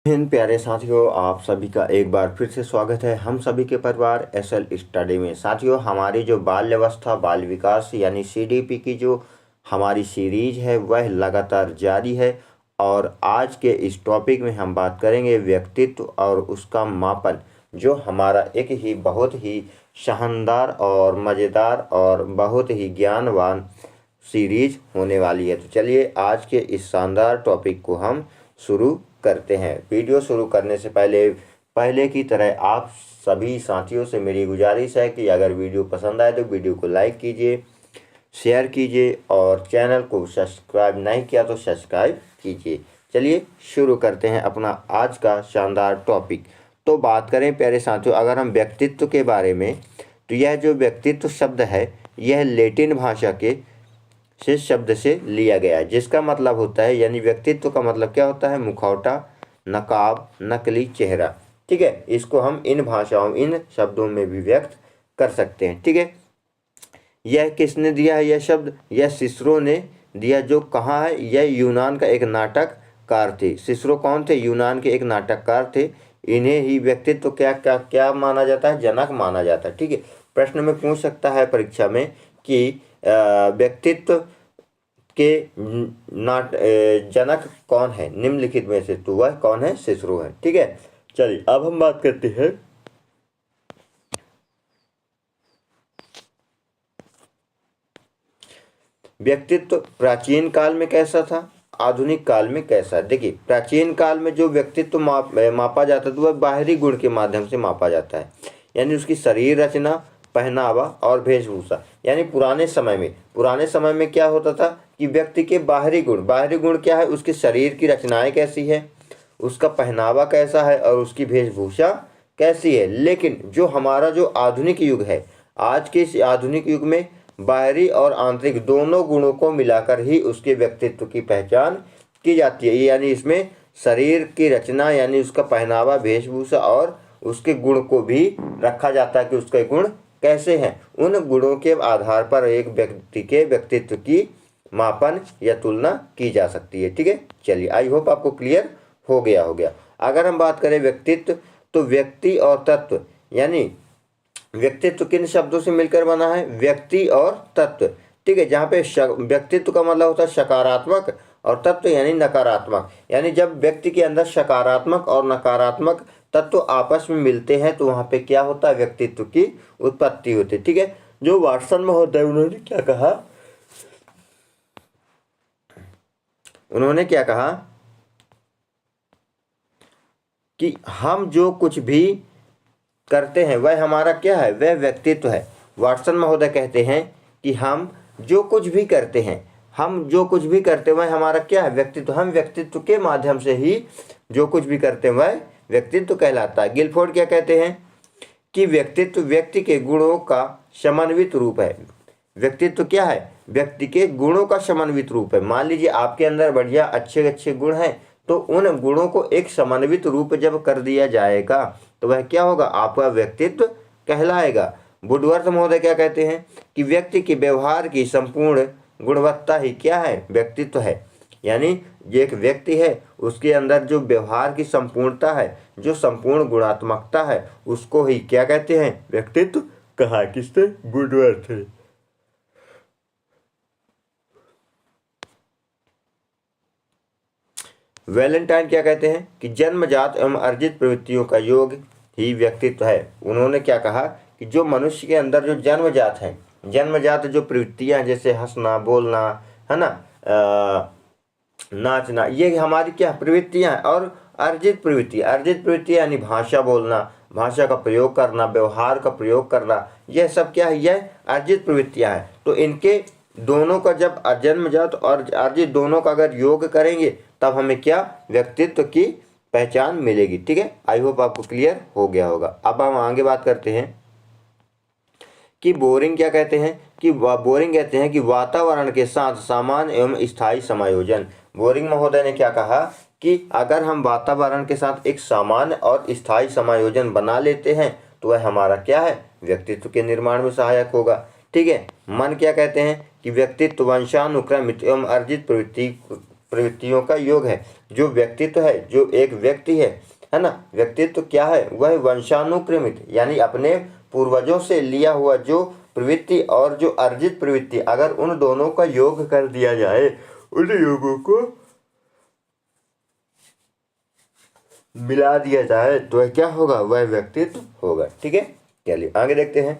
इन प्यारे साथियों, आप सभी का एक बार फिर से स्वागत है हम सभी के परिवार एसएल स्टडी में। साथियों, हमारी जो बाल अवस्था बाल विकास यानी सीडीपी की जो हमारी सीरीज है वह लगातार जारी है और आज के इस टॉपिक में हम बात करेंगे व्यक्तित्व और उसका मापन, जो हमारा एक ही बहुत ही शानदार और मज़ेदार और बहुत ही ज्ञानवान सीरीज होने वाली है। तो चलिए आज के इस शानदार टॉपिक को हम शुरू करते हैं। वीडियो शुरू करने से पहले की तरह आप सभी साथियों से मेरी गुजारिश है कि अगर वीडियो पसंद आए तो वीडियो को लाइक कीजिए, शेयर कीजिए और चैनल को सब्सक्राइब नहीं किया तो सब्सक्राइब कीजिए। चलिए शुरू करते हैं अपना आज का शानदार टॉपिक। तो बात करें प्यारे साथियों, अगर हम व्यक्तित्व के बारे में, तो यह जो व्यक्तित्व शब्द है यह लैटिन भाषा के शब्द से लिया गया है, जिसका मतलब होता है, यानी व्यक्तित्व का मतलब क्या होता है, मुखौटा, नकाब, नकली चेहरा। ठीक है, इसको हम इन भाषाओं इन शब्दों में भी व्यक्त कर सकते हैं। ठीक है, यह किसने दिया है यह शब्द? यह सिसरो ने दिया। जो कहाँ है? यह यूनान का एक नाटककार थे। सिसरो कौन थे? यूनान के एक नाटककार थे। इन्हें ही व्यक्तित्व क्या क्या क्या माना जाता है? जनक माना जाता है। ठीक है, प्रश्न में पूछ सकता है परीक्षा में कि व्यक्तित्व के जनक कौन है निम्नलिखित में से? तो वह कौन है? सिसरो है। ठीक है, चलिए अब हम बात करते हैं व्यक्तित्व प्राचीन काल में कैसा था, आधुनिक काल में कैसा। देखिए, प्राचीन काल में जो व्यक्तित्व मापा जाता था वह बाहरी गुण के माध्यम से मापा जाता है, यानी उसकी शरीर रचना, पहनावा और वेशभूषा। यानी पुराने समय में क्या होता था कि व्यक्ति के बाहरी गुण क्या है? उसके शरीर की रचनाएं कैसी है, उसका पहनावा कैसा है और उसकी वेशभूषा कैसी है। लेकिन जो हमारा जो आधुनिक युग है, आज के इस आधुनिक युग में बाहरी और आंतरिक दोनों गुणों को मिलाकर ही उसके व्यक्तित्व की पहचान की जाती है। यानी इसमें शरीर की रचना यानी उसका पहनावा, वेशभूषा और उसके गुण को भी रखा जाता है कि उसके गुण कैसे हैं। उन गुणों के आधार पर एक व्यक्ति के व्यक्तित्व की मापन या तुलना की जा सकती है। ठीक है, चलिए आई होप आपको क्लियर हो गया। अगर हम बात करें व्यक्तित्व, तो व्यक्ति और तत्व, यानी व्यक्तित्व किन शब्दों से मिलकर बना है? व्यक्ति और तत्व। ठीक है, जहाँ पे व्यक्तित्व का मतलब होता है सकारात्मक और तत्व यानी नकारात्मक। यानी जब व्यक्ति के अंदर सकारात्मक और नकारात्मक तत्व आपस में मिलते हैं तो वहाँ पे क्या होता है? व्यक्तित्व की उत्पत्ति होती है। ठीक है, जो वाटसन महोदय उन्होंने क्या कहा कि हम जो कुछ भी करते हैं वह हमारा क्या है? वह व्यक्तित्व है। वाटसन महोदय कहते हैं कि हम जो कुछ भी करते हैं वह हमारा क्या है? व्यक्तित्व। हम व्यक्तित्व के माध्यम से ही जो कुछ भी करते हैं वह व्यक्तित्व कहलाता है। गिलफोर्ड क्या कहते हैं कि व्यक्तित्व व्यक्ति के गुणों का समन्वित रूप है। व्यक्तित्व क्या है? व्यक्ति के गुणों का समन्वित रूप है। मान लीजिए आपके अंदर बढ़िया अच्छे गुण हैं, तो उन गुणों को एक समन्वित रूप जब कर दिया जाएगा तो वह क्या होगा? आपका व्यक्तित्व कहलाएगा। वुडवर्थ महोदय क्या कहते हैं कि व्यक्ति के व्यवहार की संपूर्ण गुणवत्ता ही क्या है? व्यक्तित्व है। यानी जो एक व्यक्ति है उसके अंदर जो व्यवहार की संपूर्णता है, जो संपूर्ण गुणात्मकता है, उसको ही क्या कहते हैं? व्यक्तित्व कहा। किसने? वुडवर्थ है। वैलेंटाइन क्या कहते हैं कि जन्मजात एवं अर्जित प्रवृत्तियों का योग ही व्यक्तित्व है। उन्होंने क्या कहा कि जो मनुष्य के अंदर जो जन्मजात जो प्रवृत्तियां, जैसे हंसना, बोलना, है ना, नाचना, ये हमारी क्या प्रवृत्तियां हैं। और अर्जित प्रवृत्ति यानी भाषा बोलना, भाषा का प्रयोग करना, व्यवहार का प्रयोग करना, यह सब क्या है? यह अर्जित प्रवृत्तियां हैं। तो इनके दोनों का जब जन्मजात और अर्जित दोनों का अगर योग करेंगे तब हमें क्या? व्यक्तित्व की पहचान मिलेगी। ठीक है, आई होप आपको क्लियर हो गया होगा। अब हम आगे बात करते हैं कि बोरिंग क्या कहते हैं कि बोरिंग कहते हैं कि वातावरण के साथ सामान्य एवं स्थायी समायोजन। बोरिंग महोदय ने क्या कहा कि अगर हम वातावरण के साथ एक सामान्य और स्थायी समायोजन बना लेते हैं तो वह हमारा क्या है? व्यक्तित्व के निर्माण में सहायक होगा। ठीक है, मन क्या कहते हैं कि व्यक्तित्व वंशानुक्रमित एवं अर्जित प्रवृत्ति प्रवृत्तियों का योग है। जो व्यक्तित्व है, जो एक व्यक्ति है ना, व्यक्तित्व क्या है, वह वंशानुक्रमित यानी अपने पूर्वजों से लिया हुआ जो प्रवृत्ति और जो अर्जित प्रवृत्ति, अगर उन दोनों का योग कर दिया जाए, उन योगों को मिला दिया जाए, तो वह क्या होगा, वह व्यक्तित्व होगा। ठीक है, चलिए आगे देखते हैं।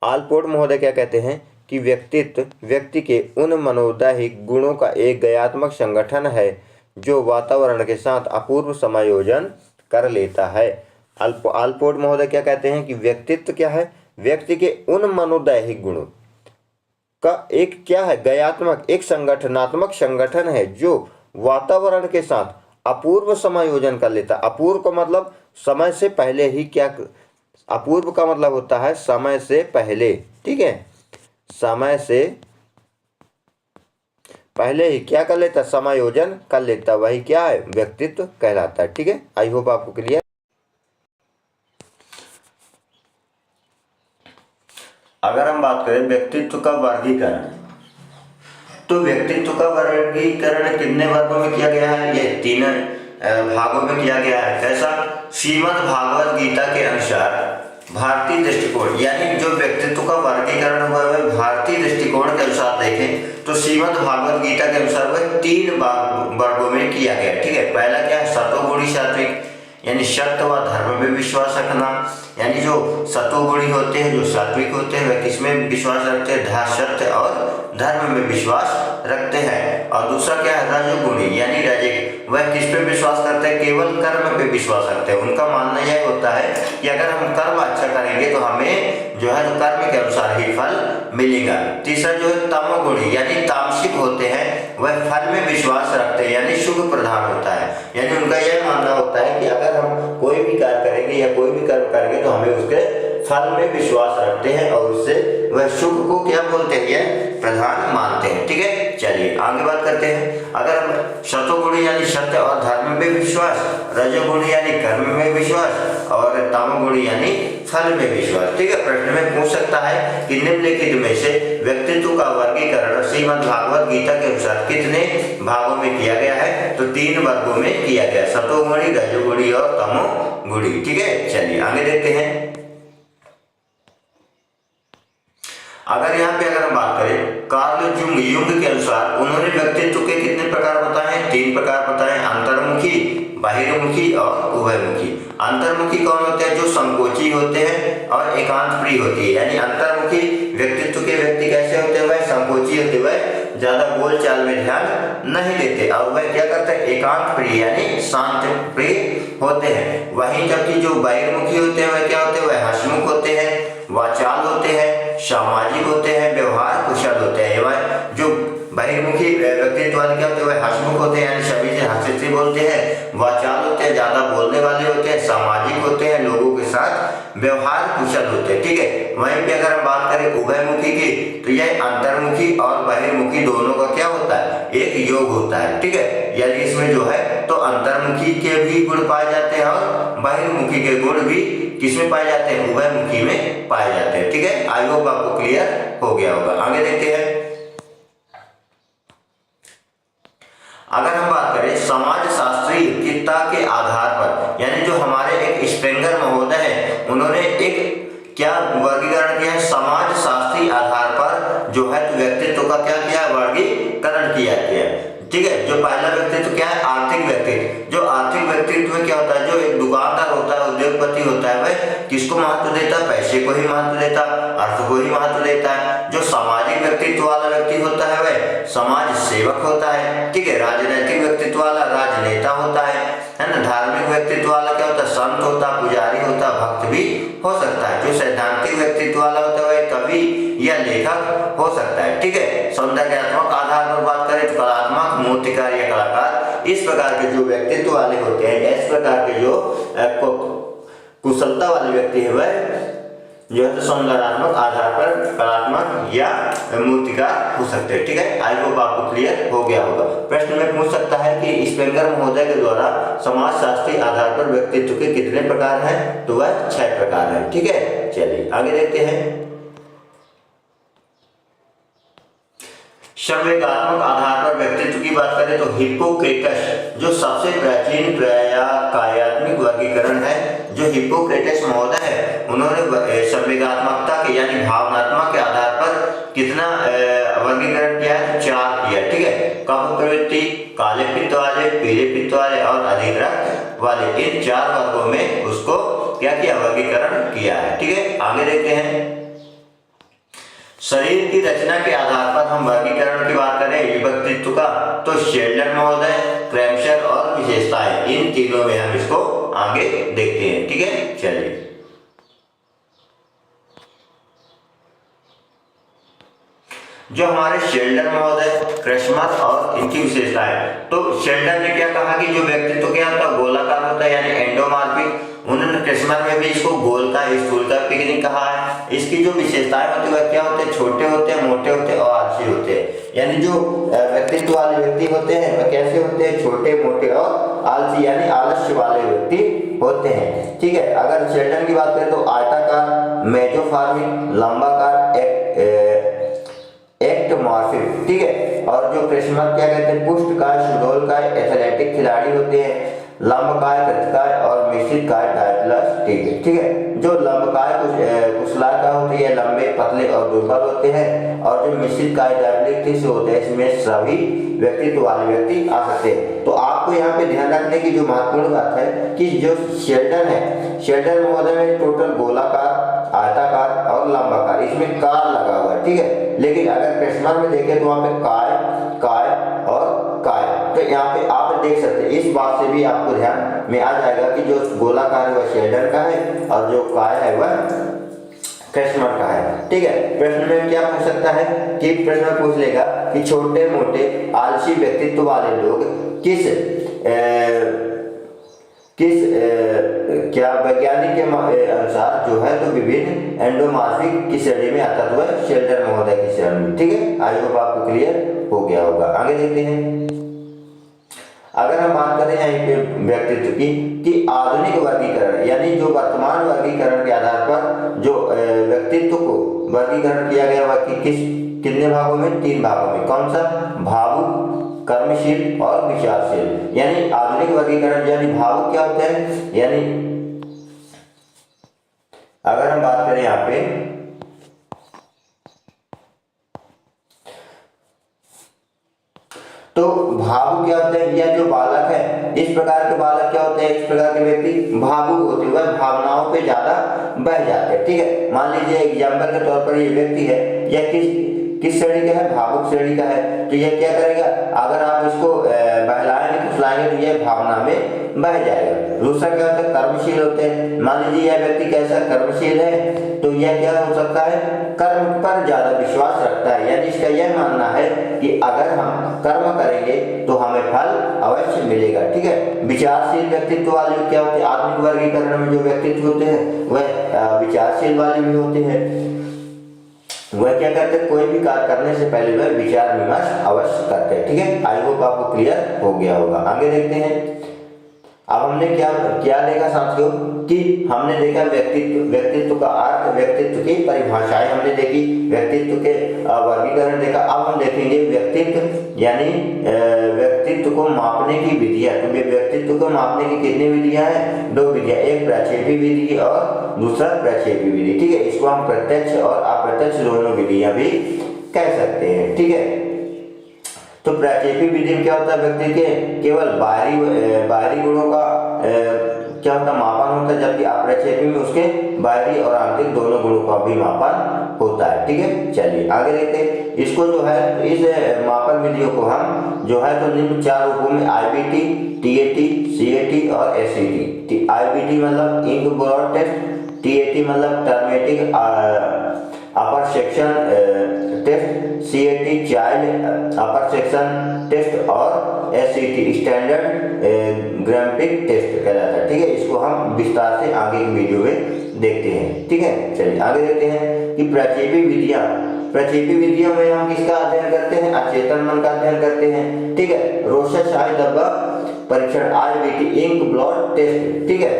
आलपोर्ट महोदय क्या कहते हैं कि व्यक्तित्व व्यक्ति के उन मनोदैहिक गुणों का एक गयात्मक संगठन है जो वातावरण के साथ अपूर्व समायोजन कर लेता है। आलपोर्ट महोदय क्या कहते हैं कि व्यक्तित्व क्या है, व्यक्ति के उन मनोदैहिक गुणों का एक क्या है, गयात्मक, एक संगठनात्मक संगठन है जो वातावरण के साथ अपूर्व समायोजन कर लेता। अपूर्व का मतलब समय से पहले ही, क्या अपूर्व का मतलब होता है समय से पहले। ठीक है, समय से पहले ही क्या कर लेता, समायोजन कर लेता, वही क्या है, व्यक्तित्व कहलाता है। ठीक है, आई होप आपको क्लियर। अगर हम बात करें व्यक्तित्व का वर्गीकरण, तो व्यक्तित्व का वर्गीकरण कितने वर्गों में किया गया है, ये 3 भागों में किया गया है। कैसा, श्रीमद् भागवत गीता के अनुसार भारतीय दृष्टिकोण, यानी जो व्यक्तित्व का वर्गीकरण हुआ है भारतीय दृष्टिकोण के अनुसार देखें तो श्रीमद् भागवत गीता के अनुसार वह 3 वर्गों में किया गया। ठीक है, पहला क्या है, सतोगुणी सात्विक, यानी सत्य व धर्म में विश्वास रखना, यानी जो सतोगुणी होते हैं, जो सात्विक होते हैं, वह किसमें विश्वास रखते हैं, सत्य और धर्म में विश्वास रखते हैं। और दूसरा क्या है, रजोगुणी, यानी रजक, वह किस पे विश्वास करते हैं, केवल कर्म पे विश्वास रखते हैं। उनका मानना यह होता है कि अगर हम कर्म अच्छा करेंगे तो हमें जो है तो कर्म के अनुसार ही फल मिलेगा। तीसरा जो है तमोगुणी, यानी तामसिक होते हैं, वह फल में विश्वास रखते हैं, यानी शुभ प्रधान होता है, यानी उनका यह मानना होता है कि अगर हम कोई भी कार्य करेंगे या कोई भी कर्म करेंगे तो हमें उसके फल में विश्वास रखते हैं और उससे वह शुभ को क्या बोलते हैं, यह प्रधान मानते हैं। ठीक है, चलिए आगे बात करते हैं। अगर हम सतोगुणी यानी सत्य और धर्म में विश्वास, रजोगुणी यानी कर्म में विश्वास और तमोगुणी यानी फल में विश्वास। ठीक है, प्रश्न में पूछ सकता है कि निम्नलिखित में से व्यक्तित्व का वर्गीकरण श्रीमद् भागवत गीता के अनुसार कितने भागों में किया गया है, तो 3 वर्गों में किया गया, सतोगुणी, रजोगुणी और तमोगुणी। ठीक है, चलिए आगे देखते हैं। अगर यहाँ पे अगर हम बात करें कार्ल युंग के अनुसार उन्होंने व्यक्तित्व के कितने प्रकार बताए हैं, 3 प्रकार बताए, अंतर्मुखी, बहिर्मुखी और उभयमुखी। अंतर्मुखी कौन होते हैं, जो संकोची होते हैं और एकांत प्रिय होती है, यानी अंतर्मुखी व्यक्तित्व के व्यक्ति कैसे होते हैं, वह संकोची होते, वह ज्यादा बोल चाल में ध्यान नहीं देते और वह क्या करते हैं, एकांत प्रिय यानी शांत प्रिय होते हैं। वहीं जबकि जो बहिर्मुखी होते हैं वह क्या होते हैं, वह हंसमुख होते हैं, वाचाल होते हैं, सामाजिक होते हैं, व्यवहार कुशल होते हैं। वह जो बहिर्मुखी व्यक्तित्व वाले क्या होते हैं, वह हंसमुख होते हैं, यानी सभी से हंसी से बोलते हैं, वाचाल होते हैं, ज्यादा बोलने वाले होते हैं, सामाजिक होते हैं, लोगों के साथ व्यवहार कुशल होते हैं। ठीक है, वहीं पे अगर हम बात करें उभयमुखी की, तो यह अंतर्मुखी और बहिर्मुखी दोनों का क्या होता है, एक योग होता है। ठीक है, यानी इसमें जो है तो अंतर्मुखी के भी गुण पाए जाते हैं और बहिर्मुखी के गुण भी किसमें पाए जाते हैं, उभयमुखी में पाए जाते हैं। ठीक है, आई होप आपको क्लियर हो गया होगा। आगे देखते हैं। अगर हम बात करें समाज शास्त्रीयता के आधार पर, यानी जो हमारे एक स्पेंगर महोदय हैं उन्होंने एक क्या वर्गीकरण किया है, समाज शास्त्रीय आधार पर जो है व्यक्तित्व का क्या किया, वर्गीकरण किया गया। ठीक है, जो पहला व्यक्तित्व क्या है, आर्थिक व्यक्तित्व। जो आर्थिक व्यक्तित्व में क्या होता है, जो एक दुकानदार होता है, उद्योगपति होता है, वह किसको महत्व देता है, पैसे को ही महत्व देता है, अर्थ को ही महत्व देता है। जो सामाजिक व्यक्तित्व वाला व्यक्ति होता है वह समाज सेवक होता है। ठीक है, राजनैतिक व्यक्तित्व वाला राजनेता होता है ना। धार्मिक व्यक्तित्व वाला क्या होता है, संत होता, पुजारी होता, भक्त भी हो सकता है। जो सैद्धांतिक व्यक्तित्व वाला होता है वह कवि या लेखक हो सकता है। ठीक है, सौंदर्यात्मक आधार पर बात करें तो कलात्मक, मूर्तिकार या कलाकार, इस प्रकार के जो व्यक्तित्व वाले होते हैं, इस प्रकार के जो कुशलता वाले व्यक्ति है वह जो है तो सौंदर्यात्मक आधार पर कलात्मक या मूर्तिकार हो सकते हैं। ठीक है, आई होप आपको क्लियर हो गया होगा। प्रश्न में पूछ सकता है कि स्पेंगर महोदय के द्वारा समाजशास्त्री आधार पर व्यक्तित्व के कितने प्रकार हैं, तो वह 6 प्रकार हैं। ठीक है, चलिए आगे देखते हैं। संवेगात्मक आधार पर व्यक्तित्व की बात करें तो हिप्पोक्रेटस जो सबसे प्राचीन कायात्मक वर्गीकरण है, जो हिप्पोक्रेटस महोदय है, उन्होंने संवेगात्मकता के यानी भावनात्मक के आधार पर कितना वर्गीकरण किया है? 4 किया। ठीक है, कफ प्रवृत्ति, काले पित्त वाले, पीले पित्त वाले और अधिक रक्त वाले, इन 4 वर्गों में उसको क्या किया? वर्गीकरण किया है। ठीक है, आगे देखते हैं। शरीर की रचना के आधार पर हम वर्गीकरण की बात करें व्यक्तित्व का, तो शेल्डन महोदय, क्रैमशर और विशेषताएं, इन तीनों में हम इसको आगे देखते हैं। ठीक है, चलिए। जो हमारे शेल्डन महोदय, क्रैमशर और इनकी विशेषताएं, तो शेल्डन ने क्या कहा कि जो व्यक्तित्व क्या होता है? गोलाकार होता है यानी एंडोमार्फिक। उन्होंने क्रैमशर में भी इसको गोल का, स्थूल का, पिकनिक कहा है। इसकी जो विशेषताएं होती है वह क्या होते हैं? छोटे होते हैं, मोटे होते हैं और आलसी होते हैं। यानी जो व्यक्तित्व वाले व्यक्ति होते हैं वह कैसे होते हैं? छोटे, मोटे और आलसी यानी आलस्य वाले व्यक्ति होते हैं। ठीक है, अगर शेल्डन की बात करें तो आयताकार, मेजोफॉर्मिक, लंबाकार, एक्टोमॉर्फिक। ठीक है, और जो क्रैमशर क्या कहते हैं? पुष्टकाय, सुडौलकाय, एथलेटिक खिलाड़ी होते हैं, लंबकाय, कृतकाय और मिश्रित काय, डायप्लस। ठीक है, जो लंबकाय कुशलाय का होती है, लंबे, पतले और दुर्बल होते हैं, और जो मिश्रित काय डायप्लिक होते हैं, इसमें सभी व्यक्तित्व वाले व्यक्ति आ सकते हैं। तो आपको यहाँ पे ध्यान रखने की जो महत्वपूर्ण बात है कि जो शेल्डन है, शेल्डन महोदय में टोटल गोलाकार, आयताकार और लंबाकार, इसमें कार लगा हुआ है। ठीक है, लेकिन अगर क्रैमशर में देखें तो वहां पे काय, काय और काय, तो यहाँ पे आप देख सकते हैं। इस बात से भी आपको ध्यान में आ जाएगा कि जो गोलाकार है वह शेल्डन का है और जो काय है वह क्रैमशर का है। ठीक है, प्रश्न में क्या पूछ सकता है कि प्रश्न पूछ लेगा कि छोटे मोटे आलसी व्यक्तित्व वाले लोग किस क्या वैज्ञानिक के अनुसार जो है तो विभिन्न एंडोमार्फिक की श्रेणी में आता, तो वह शेल्डन महोदय की श्रेणी में। ठीक है, आई होप आपको क्लियर हो गया होगा। आगे देखते हैं। अगर हम बात करें यहाँ पे व्यक्तित्व की कि आधुनिक वर्गीकरण यानी जो वर्तमान वर्गीकरण के आधार पर जो व्यक्तित्व को वर्गीकरण किया गया वह कितने भागों में? 3 भागों में। कौन सा? भावुक, कर्मशील और विचारशील। यानी आधुनिक वर्गीकरण यानी भावुक क्या होते हैं? यानी अगर हम बात करें यहाँ पे तो भावुक क्या होते हैं? या जो बालक है, इस प्रकार के बालक क्या होते हैं? इस प्रकार के व्यक्ति भावुक होते हुए भावनाओं पे ज्यादा बह जाते हैं। ठीक है, मान लीजिए एग्जाम्पल के तौर पर ये व्यक्ति है, यह किस श्रेणी का है? भावुक श्रेणी का है। तो यह क्या करेगा? अगर आप इसको बहलाएंगे, फुसलाएंगे तो यह भावना में बह जाएगा। दूसरा क्या होता है? कर्मशील होते हैं। मान लीजिए यह व्यक्ति कैसा कर्मशील है, तो यह क्या हो सकता है? कर्म पर ज्यादा विश्वास रखता है, यानी इसका यह मानना है कि अगर हम कर्म करेंगे तो हमें फल अवश्य मिलेगा। ठीक है, विचारशील व्यक्तित्व वाले क्या होते हैं? आधुनिक वर्गीकरण में जो व्यक्तित्व होते हैं वह विचारशील वाले भी होते हैं। वह क्या करते हैं? कोई भी कार्य करने से पहले वह विचार विमर्श अवश्य करते हैं। ठीक है, आई होप आपको क्लियर हो गया होगा। आगे देखते हैं। अब हमने क्या देखा साथियों कि हमने देखा व्यक्तित्व का अर्थ, व्यक्तित्व की परिभाषाएं हमने देखी, व्यक्तित्व के वर्गीकरण देखा। अब हम देखेंगे व्यक्तित्व यानी व्यक्तित्व को मापने की विधियां। तो व्यक्तित्व को मापने की कितनी विधियां हैं? 2 विधियां, एक प्रक्षेपी विधि और दूसरा प्रक्षेपी विधि। ठीक है, इसको हम प्रत्यक्ष और अप्रत्यक्ष दोनों विधियां भी कह सकते हैं। ठीक है, तो प्रक्षेपी विधि में क्या होता है? व्यक्ति के केवल बाहरी गुणों का क्या होता है? मापन होता है, जबकि अप्रक्षेपी में उसके बाहरी और आंतरिक दोनों गुणों का भी मापन होता है। ठीक है, चलिए आगे देखते हैं। इसको जो है इस मापन विधियों को हम जो है तो निम्न 4 रूपों में IBT, TAT, CAT और SCT। IBT मतलब इंक ब्रॉड टेस्ट, TAT मतलब टर्मेटिक अपर सेक्शन टेस्ट, CAT चाइल्ड अपर सेक्शन टेस्ट और SCT स्टैंडर्ड ग्राम्टिक टेस्ट कहलाता है। ठीक है, इसको हम विस्तार से आगे की वीडियो में देखते हैं। ठीक है, चलिए आगे देखते हैं कि प्रक्षेपी विधियों में हम किसका अध्ययन करते हैं? अचेतन मन का अध्ययन करते हैं। ठीक है, रोशस आई दब्बा परीक्षण, IBT इंक ब्लॉड टेस्ट। ठीक है,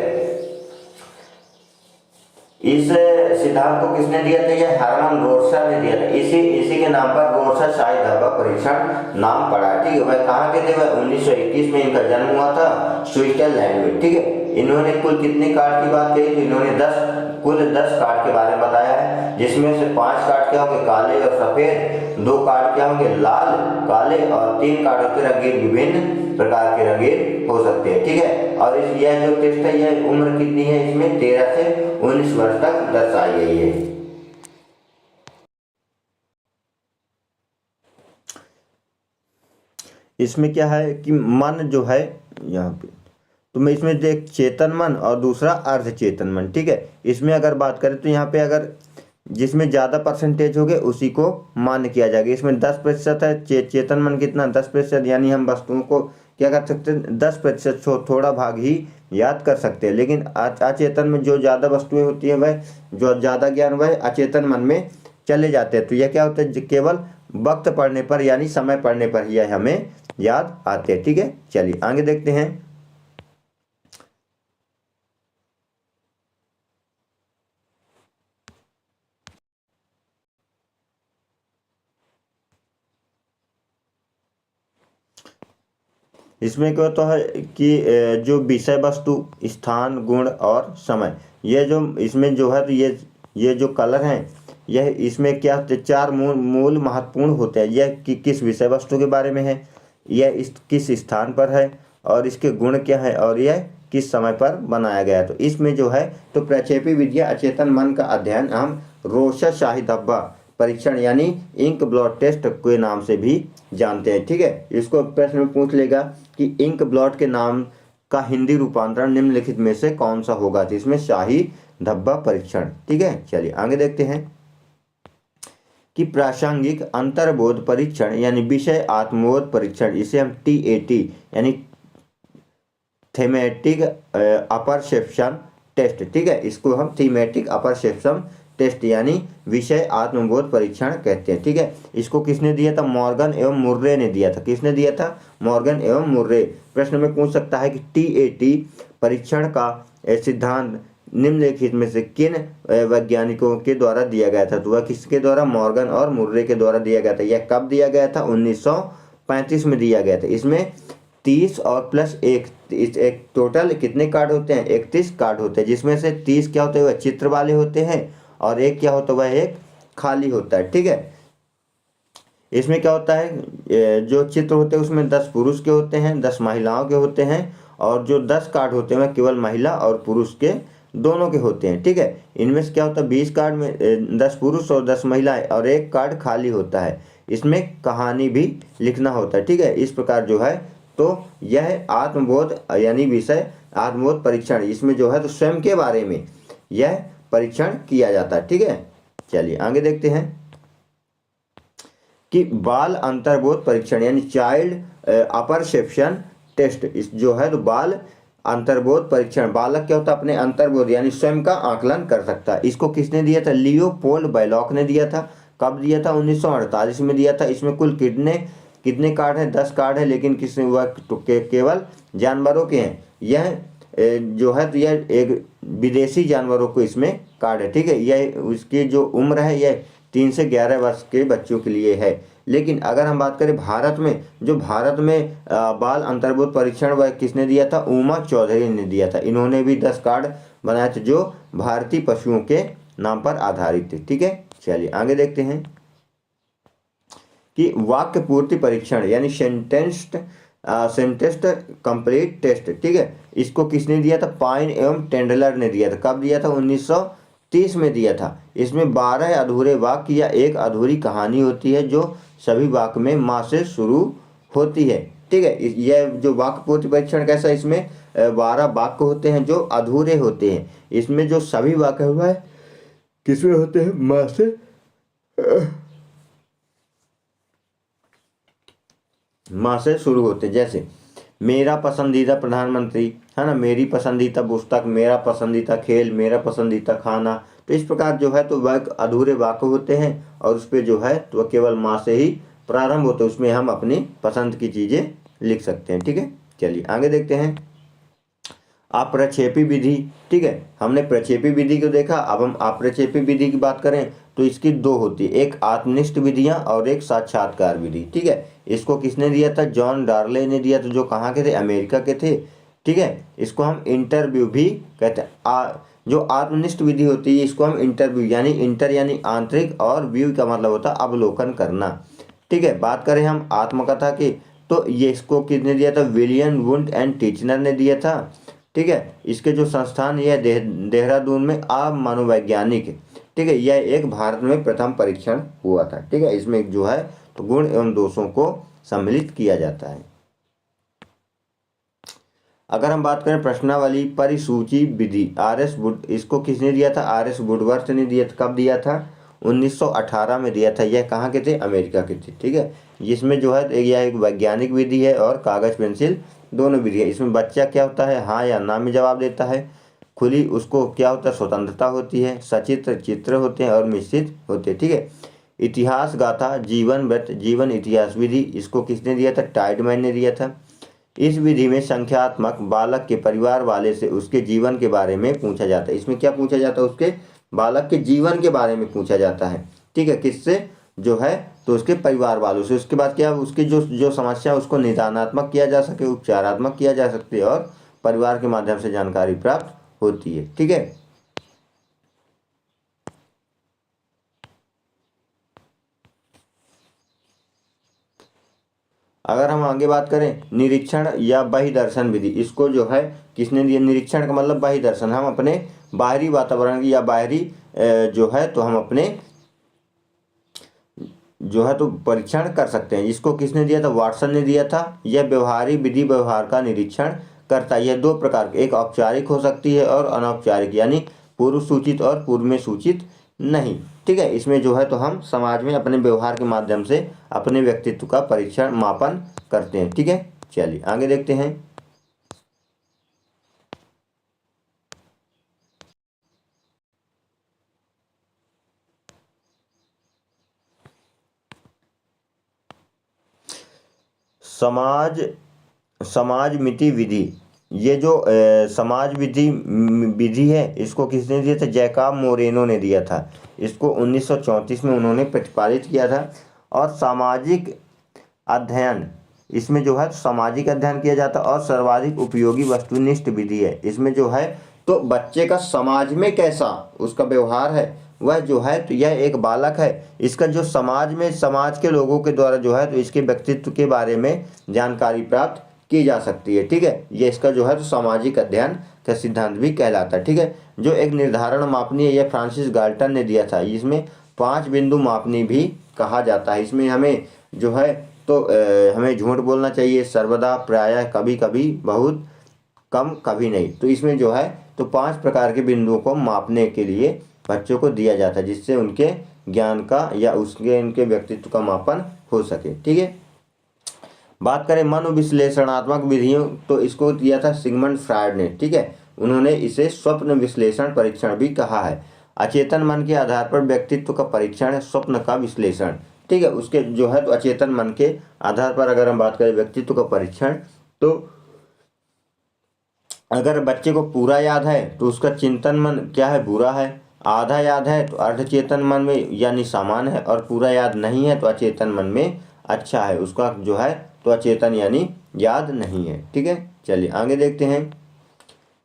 इस सिद्धांत को किसने दिया था? ये हर्मन रोर्सा ने दिया था। इसी इसी के नाम पर रोर्सा शाही धब्बा परीक्षण नाम पड़ा। ठीक है, वह कहाँ के थे? वह 1921 में इनका जन्म हुआ था स्विट्जरलैंड में। ठीक है, इन्होंने कुल कितने कार्ड की बात कही? तो इन्होंने कुल 10 कार्ड के बारे में बताया है, जिसमें से 5 कार्ड क्या होंगे? काले और सफेद, 2 कार्ड क्या होंगे? लाल काले, और 3 कार्ड होते रंगीन, विभिन्न प्रकार के रंगीन हो सकते हैं। ठीक है, और यह जो टेस्ट है, यह उम्र कितनी है इसमें? 13 से 19 वर्ष तक दर्शाई गई है। इसमें क्या है कि मन जो है यहाँ पे, तो मैं इसमें देख चेतन मन और दूसरा अर्ध चेतन मन। ठीक है, इसमें अगर बात करें तो यहाँ पे अगर जिसमें ज़्यादा परसेंटेज हो गए उसी को मान्य किया जाएगा। इसमें 10% है, चेतन मन कितना? 10%, यानी हम वस्तुओं को क्या कर सकते हैं? 10% थोड़ा भाग ही याद कर सकते हैं। लेकिन अचेतन में जो ज़्यादा वस्तुएं होती हैं, वह जो ज़्यादा ज्ञान वह अचेतन मन में चले जाते हैं। तो यह क्या होता है? केवल वक्त पढ़ने पर यानी समय पढ़ने पर यह हमें याद आते हैं। ठीक है, चलिए आगे देखते हैं। इसमें क्या होता है कि जो विषय वस्तु, स्थान, गुण और समय, ये जो इसमें जो है, तो ये जो कलर हैं, यह इसमें क्या होते? 4 मूल महत्वपूर्ण होते हैं। यह किस विषय वस्तु के बारे में है, यह किस स्थान पर है, और इसके गुण क्या है, और यह किस समय पर बनाया गया है। तो इसमें जो है तो प्रक्षेपी विद्या अचेतन मन का अध्ययन हम रोशा शाही धब्बा परीक्षण यानी इंक ब्लॉट टेस्ट के नाम से भी जानते हैं। ठीक है, इसको प्रश्न में पूछ लेगा कि इंक ब्लॉट के नाम का हिंदी रूपांतरण निम्नलिखित में से कौन सा होगा? तो इसमें शाही धब्बा परीक्षण। ठीक है, चलिए आगे देखते हैं कि प्रासंगिक अंतर्बोध परीक्षण यानी विषय आत्मबोध परीक्षण, इसे हम TAT यानी थीमेटिक अपरसेप्शन टेस्ट। ठीक है, इसको हम थीमेटिक अपरसेप्शन टेस्ट यानी विषय आत्मबोध परीक्षण कहते हैं। ठीक है, इसको किसने दिया था? मॉर्गन एवं मुर्रे ने दिया था। किसने दिया था? मॉर्गन एवं मुर्रे। प्रश्न में पूछ सकता है कि TAT परीक्षण का सिद्धांत निम्नलिखित में से किन वैज्ञानिकों के द्वारा दिया गया था? तो वह किसके द्वारा? मॉर्गन और मुर्रे के द्वारा दिया गया था। यह कब दिया गया था? 1935 में दिया गया था। इसमें 30 और प्लस एक टोटल कितने कार्ड होते हैं? 31 कार्ड होते हैं, जिसमें से 30 क्या होते हैं? वह चित्र वाले होते हैं, और एक क्या होता है? वह एक खाली होता है। ठीक है, इसमें क्या होता है? जो चित्र होते हैं उसमें 10 पुरुष के होते हैं, 10 महिलाओं के होते हैं, और जो 10 कार्ड होते हैं वह केवल महिला और पुरुष के दोनों के होते हैं। ठीक है, इनमें से क्या होता है? 20 कार्ड में 10 पुरुष और 10 महिलाएं, और एक कार्ड खाली होता है। इसमें कहानी भी लिखना होता है। ठीक है, इस प्रकार जो है तो यह आत्मबोध यानी विषय आत्मबोध परीक्षण, इसमें जो है तो स्वयं के बारे में यह परीक्षण किया जाता है। ठीक है, चलिए आगे देखते हैं कि बाल अंतर्बोध परीक्षण यानी चाइल्ड अपरसेप्शन टेस्ट, इस जो है तो बाल अंतर्बोध परीक्षण, बालक क्या होता है? अपने अंतर्बोध यानी स्वयं का आकलन कर सकता है। इसको किसने दिया था? लियोपोल्ड बैलॉक ने दिया था। कब दिया था? 1948 में दिया था। इसमें कुल कितने कार्ड हैं? 10 कार्ड है, लेकिन किसने हुआ? केवल जानवरों के हैं। यह जो है तो यह एक विदेशी जानवरों को इसमें कार्ड है। ठीक है, यह उसकी जो उम्र है यह 3 से 11 वर्ष के बच्चों के लिए है। लेकिन अगर हम बात करें भारत में, जो भारत में बाल अंतर्बोध परीक्षण वह किसने दिया था? उमा चौधरी ने दिया था। इन्होंने भी 10 कार्ड बनाए थे जो भारतीय पशुओं के नाम पर आधारित थे। ठीक है, चलिए आगे देखते हैं कि वाक्य पूर्ति परीक्षण यानी सेंटेंस कंप्लीट टेस्ट। ठीक है, इसको किसने दिया था? पाइन एवं टेंडलर ने दिया था। कब दिया था? 1930 में दिया था। इसमें 12 अधूरे वाक्य या एक अधूरी कहानी होती है, जो सभी वाक्य में माँ से शुरू होती है। ठीक है, यह जो वाक्य पूर्ति परीक्षण कैसा? इसमें 12 वाक्य होते हैं जो अधूरे होते हैं। इसमें जो सभी वाक्य हुआ है किसमें होते हैं? माँ से शुरू होते। जैसे मेरा पसंदीदा प्रधानमंत्री है ना, मेरी पसंदीदा पुस्तक, मेरा पसंदीदा खेल, मेरा पसंदीदा खाना। तो इस प्रकार जो है तो वह अधूरे वाक्य होते हैं, और उस पर जो है तो वह केवल माँ से ही प्रारंभ होते हैं। उसमें हम अपनी पसंद की चीज़ें लिख सकते हैं। ठीक है, चलिए आगे देखते हैं। अप्रक्षेपी विधि। ठीक है, हमने प्रक्षेपी विधि को देखा, अब हम अप्रक्षेपी विधि की बात करें तो इसकी दो होती है, एक आत्मनिष्ठ विधियां और एक साक्षात्कार विधि। ठीक है, इसको किसने दिया था? जॉन डार्ले ने दिया था, जो कहाँ के थे? अमेरिका के थे। ठीक है, इसको हम इंटरव्यू भी कहते हैं। जो आत्मनिष्ठ विधि होती है इसको हम इंटरव्यू यानी इंटर यानी आंतरिक, और व्यू का मतलब होता है अवलोकन करना। ठीक है, बात करें हम आत्मकथा की तो ये इसको किसने दिया था? विलियम वुंड एंड टीचनर ने दिया था। ठीक है, इसके जो संस्थान यह देहरादून में मनोवैज्ञानिक। ठीक है, यह एक भारत में प्रथम परीक्षण हुआ था। ठीक है, इसमें जो है तो गुण एवं दोषों को सम्मिलित किया जाता है। अगर हम बात करें प्रश्नावली परिसूची विधि, इसको किसने दिया था? RS वुडवर्थ ने दिया था। कब दिया था? 1918 में दिया था। यह कहाँ के थे? अमेरिका के थे। ठीक है, जिसमें जो है यह एक वैज्ञानिक विधि है और कागज पेंसिल दोनों विधि है। इसमें बच्चा क्या होता है? हाँ या ना में जवाब देता है। खुली उसको क्या होता है? स्वतंत्रता होती है। सचित्र चित्र होते हैं और मिश्रित होते हैं। ठीक है, इतिहास गाथा जीवन इतिहास विधि, इसको किसने दिया था? टाइडमैन ने दिया था। इस विधि में संख्यात्मक बालक के परिवार वाले से उसके जीवन के बारे में पूछा जाता है। इसमें क्या पूछा जाता है? उसके बालक के जीवन के बारे में पूछा जाता है। ठीक है, किससे? जो है तो उसके परिवार वालों से। उसके बाद क्या? उसकी जो समस्या है उसको निदानात्मक किया जा सके, उपचारात्मक किया जा सकते और परिवार के माध्यम से जानकारी प्राप्त होती है। ठीक है, अगर हम आगे बात करें निरीक्षण या बहिर्दर्शन विधि, इसको जो है किसने दिया? निरीक्षण का मतलब बहिर्दर्शन, हम अपने बाहरी वातावरण की या बाहरी जो है तो हम अपने जो है तो परीक्षण कर सकते हैं। इसको किसने दिया था? वाटसन ने दिया था। यह व्यवहारिक विधि व्यवहार का निरीक्षण करता है। यह दो प्रकार के, एक औपचारिक हो सकती है और अनौपचारिक, यानी पूर्व सूचित और पूर्व में सूचित नहीं। ठीक है, इसमें जो है तो हम समाज में अपने व्यवहार के माध्यम से अपने व्यक्तित्व का परीक्षण मापन करते हैं। ठीक है, चलिए आगे देखते हैं। समाज मिति विधि, ये जो समाज विधि है इसको किसने दिया था? जैकब मोरेनो ने दिया था। इसको 1934 में उन्होंने प्रतिपादित किया था। और सामाजिक अध्ययन, इसमें जो है सामाजिक अध्ययन किया जाता है और सर्वाधिक उपयोगी वस्तुनिष्ठ विधि है। इसमें जो है तो बच्चे का समाज में कैसा उसका व्यवहार है वह जो है तो यह एक बालक है, इसका जो समाज के लोगों के द्वारा जो है तो इसके व्यक्तित्व के बारे में जानकारी प्राप्त की जा सकती है। ठीक है, ये इसका जो है तो सामाजिक अध्ययन का सिद्धांत भी कहलाता है। ठीक है, जो एक निर्धारण मापनी है यह फ्रांसिस गाल्टन ने दिया था। इसमें 5 बिंदु मापनी भी कहा जाता है। इसमें हमें जो है तो हमें झूठ बोलना चाहिए सर्वदा, प्रायः, कभी कभी, बहुत कम, कभी नहीं। तो इसमें जो है तो 5 प्रकार के बिंदुओं को मापने के लिए बच्चों को दिया जाता है, जिससे उनके ज्ञान का या उनके व्यक्तित्व का मापन हो सके। ठीक है, बात करें मनोविश्लेषणात्मक विधियों तो इसको दिया था सिगमंड फ्रायड ने। ठीक है, उन्होंने इसे स्वप्न विश्लेषण परीक्षण भी कहा है। अचेतन मन के आधार पर व्यक्तित्व का परीक्षण है स्वप्न का विश्लेषण। ठीक है, उसके जो है तो अचेतन मन के आधार पर अगर हम बात करें व्यक्तित्व का परीक्षण, तो अगर बच्चे को पूरा याद है तो उसका चिंतन मन क्या है? बुरा है। आधा याद है तो अर्धचेतन मन में यानी सामान्य है, और पूरा याद नहीं है तो अचेतन मन में अच्छा है, उसका जो है तो अचेतन यानी याद नहीं है। ठीक है, चलिए आगे देखते हैं।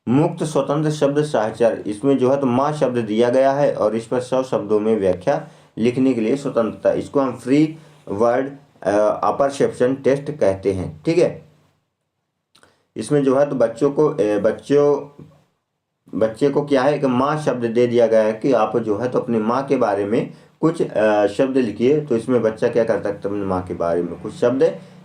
मुक्त स्वतंत्र शब्द साहचर्य, इसमें जो है तो माँ शब्द दिया गया है और इस पर 100 शब्दों में व्याख्या लिखने के लिए स्वतंत्रता, इसको हम फ्री वर्ड अपरसेप्शन टेस्ट कहते हैं। ठीक है, इसमें जो है तो बच्चे को क्या है कि माँ शब्द दे दिया गया है कि आप जो है तो अपनी माँ के बारे में कुछ शब्द लिखिए। तो इसमें बच्चा क्या करता है? अपनी माँ के बारे में कुछ शब्द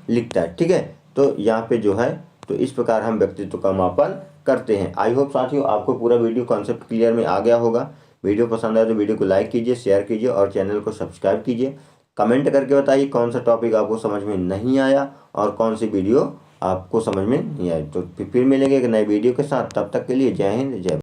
लिखता है। ठीक है, तो यहाँ पे जो है तो इस प्रकार हम व्यक्तित्व का मापन करते हैं। आई होप साथियों आपको पूरा वीडियो कॉन्सेप्ट क्लियर में आ गया होगा। वीडियो पसंद आए तो वीडियो को लाइक कीजिए, शेयर कीजिए और चैनल को सब्सक्राइब कीजिए। कमेंट करके बताइए कौन सा टॉपिक आपको समझ में नहीं आया और कौन सी वीडियो आपको समझ में नहीं आई। तो फिर मिलेंगे एक नए वीडियो के साथ, तब तक के लिए जय हिंद, जय भारत।